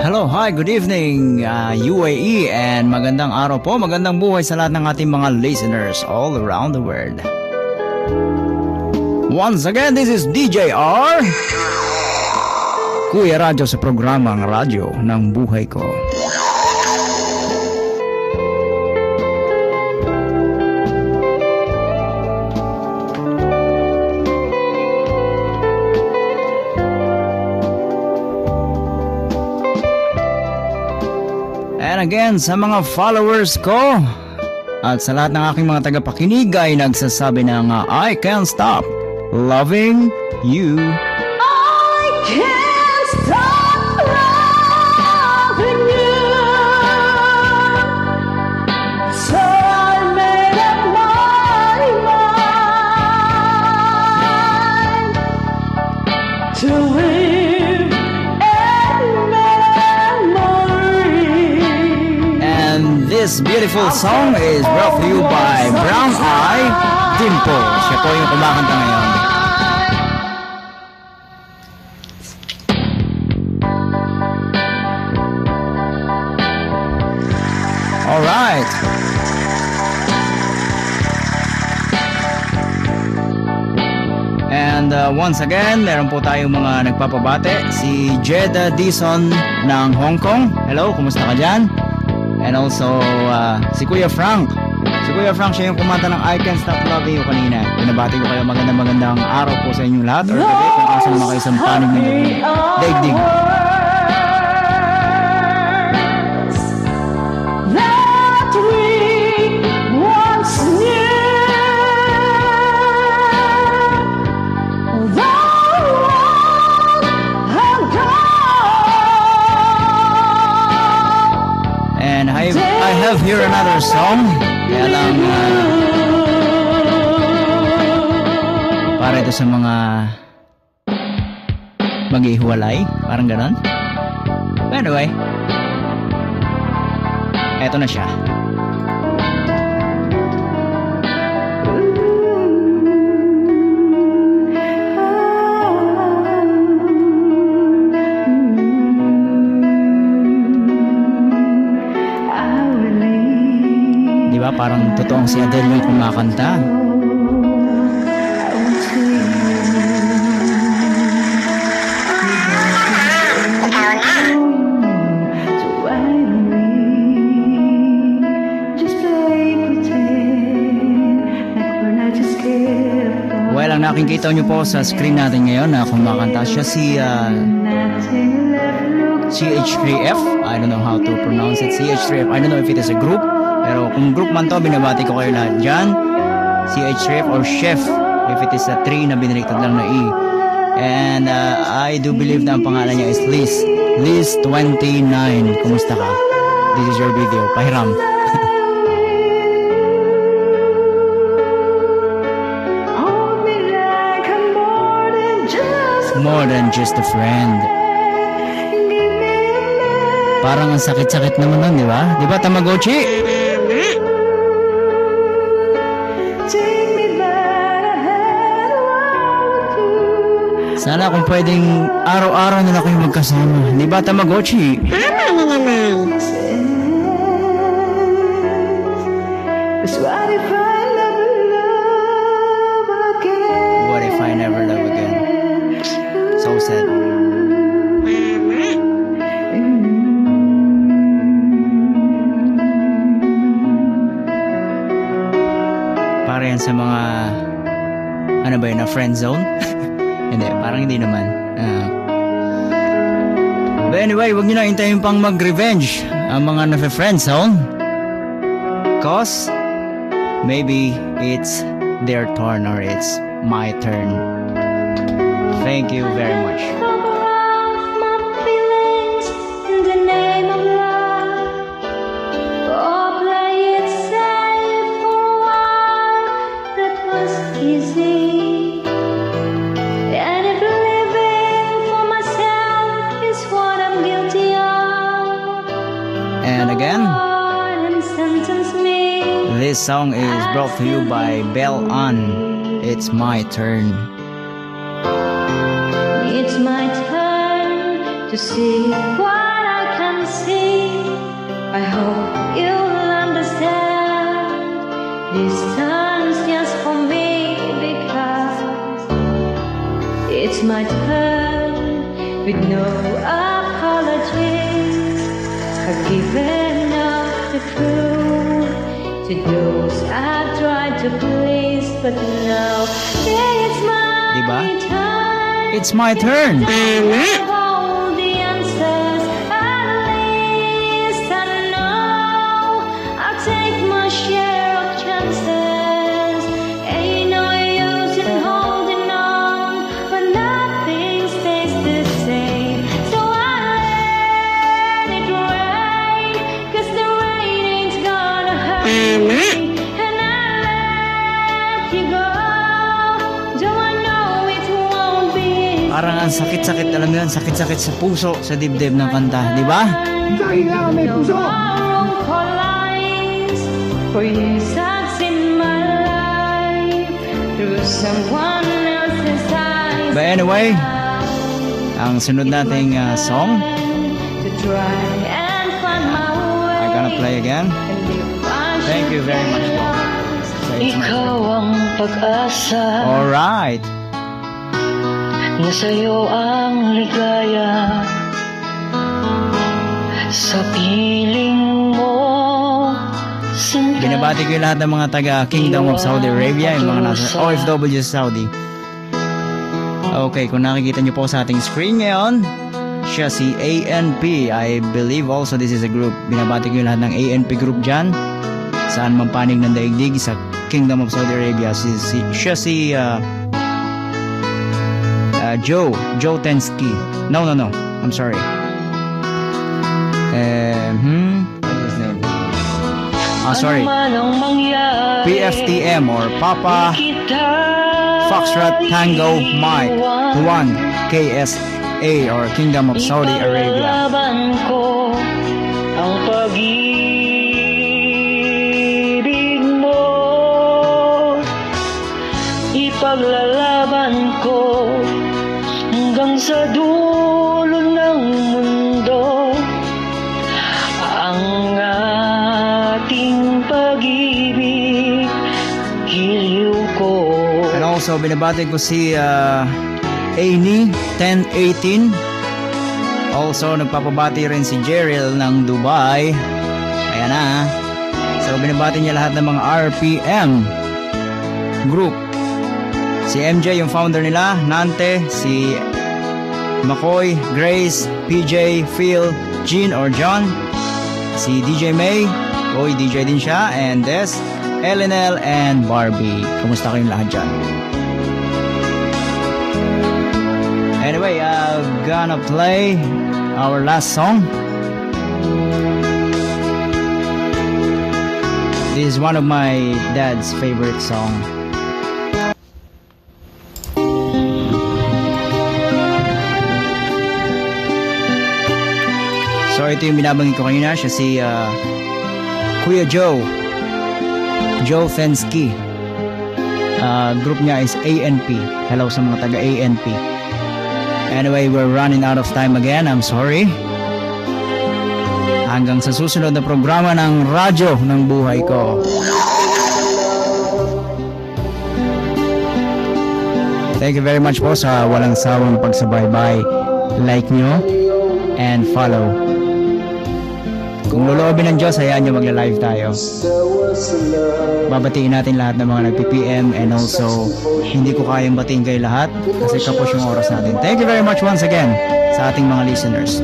Hello, hi, good evening UAE and magandang araw po, magandang buhay sa lahat ng ating mga listeners all around the world. Once again, this is DJ R, Kuya Radyo sa programang Radyo ng Buhay Ko. And again, sa mga followers ko at sa lahat ng aking mga tagapakinig ay nagsasabi na nga, I can't stop loving you. I can't stop loving you. So I made up my mind to live in memory. And this beautiful song is brought to you by Brown Eye Dimple. Siya po yung kumakanta ngayon. Alright. And once again, meron po tayong mga nagpapabate. Si Jeda Dison ng Hong Kong. Hello, kumusta ka dyan? And also, si Kuya Frank. Si Kuya Frank, siya yung kumanta ng I Can't Stop Loving You kanina. Pinabati ko kayo magandang araw po sa inyong lahat. Or gabi, kung kasan mga kayo sa panig ng daigdig. That we once knew, the world had gone. And I have here another song. Kaya lang, para ito sa mga mag-ihiwalay. Parang ganon. But anyway, eto na siya. Di ba parang totoong si Adele yung kumakanta? Well, ang nakikita nyo po sa screen natin ngayon na kumakanta siya si CH3F. I don't know how to pronounce it. CH3F. I don't know if it is a group. Pero kung group man to, binabati ko kayo lahat dyan. CH3F or Chef. If it is a 3 na binaliktad lang na E. And I do believe na ang pangalan niya is Liz. Liz 29. Kumusta ka? This is your video. Pahiram. More than just a friend. Parang ang sakit-sakit naman nun, di ba? Di ba, Tamagotchi? Sana kung pwedeng araw-araw na kayo magkasama. Di ba, Tamagotchi? Tama na naman. What if I never love again? So sad. Para yan sa mga ano ba yun, na friend zone? Hindi, parang hindi naman. But anyway, wag nyo na hintayin pang mag-revenge ang mga na-friend zone. Cause maybe it's their turn or it's my turn. Thank you very much. And again, this song is brought to you by Bell Ann. It's my turn. It's my turn to see what I see. I hope you'll understand. This time's just for me because it's my turn with no apologies. I've given up the clue to those I've tried to please, but now it's my Diba? turn. It's my turn. Tama. All the answers, at least I know I'll take my share of chances. Ain't no use in holding on, but nothing stays the same. So I let it rain, 'cause the rain ain't gonna hurt me. And I let you go, though I know it won't be easy. Parang ang sakit-sakit, alam mo yun, sakit-sakit sa puso, sa dibdib ng kanta, di ba? For years I've seen my life through someone else's eyes. But anyway, ang sunod nating song, To try and find my way. I'm gonna play again. And if I Thank you very much, po. So it's my Ikaw ang pag-asa, Alright. na sa'yo ang ligaya. Sa piling mo, sandali. Binabati ko yung lahat ng mga taga Kingdom of Saudi Arabia, yung mga nasa OFW sa Saudi. Okay, kung nakikita nyo po sa ating screen ngayon, siya si ANP. I believe also this is a group. Binabati ko yung lahat ng ANP group dyan. Saan man panig ng daigdig sa Kingdom of Saudi Arabia. Siya si Joe Tensky. No. I'm sorry. What's his name? Sorry. Ano man ang mangyari, PFTM or Papa kita Foxtrot Tango Mike 1 KSA or Kingdom of Saudi Arabia. Ipaglalaban ko ang pag-ibig mo. Ipaglalaban ko hanggang sa dulo ng mundo ang ating pag-ibig, giliw ko. And also binabati ko si Aini 1018. Also nagpapabati rin si Jeril ng Dubai. Ayan na. So binabati niya lahat ng mga RPM group. Si MJ yung founder nila, Nante, si McCoy, Grace, PJ, Phil, Jean or John, si DJ May, DJ din siya, and Des, LNL, and Barbie. Kumusta kayong lahat dyan? Anyway, I'm gonna play our last song. This is one of my dad's favorite song. So ito yung binabanggit ko kanina, siya si Kuya Joe Fensky. Group niya is ANP. Hello sa mga taga ANP. Anyway, we're running out of time again. I'm sorry. Hanggang sa susunod na programa ng radyo ng buhay ko. Thank you very much po sa walang sawang pagsabaybay. Like nyo and follow. Kung loloobin ng Diyos, hayaan nyo magla-live tayo. Babatiin natin lahat ng mga nag-PPM and also hindi ko kayang batiin kayo lahat kasi kapos yung oras natin. Thank you very much once again sa ating mga listeners.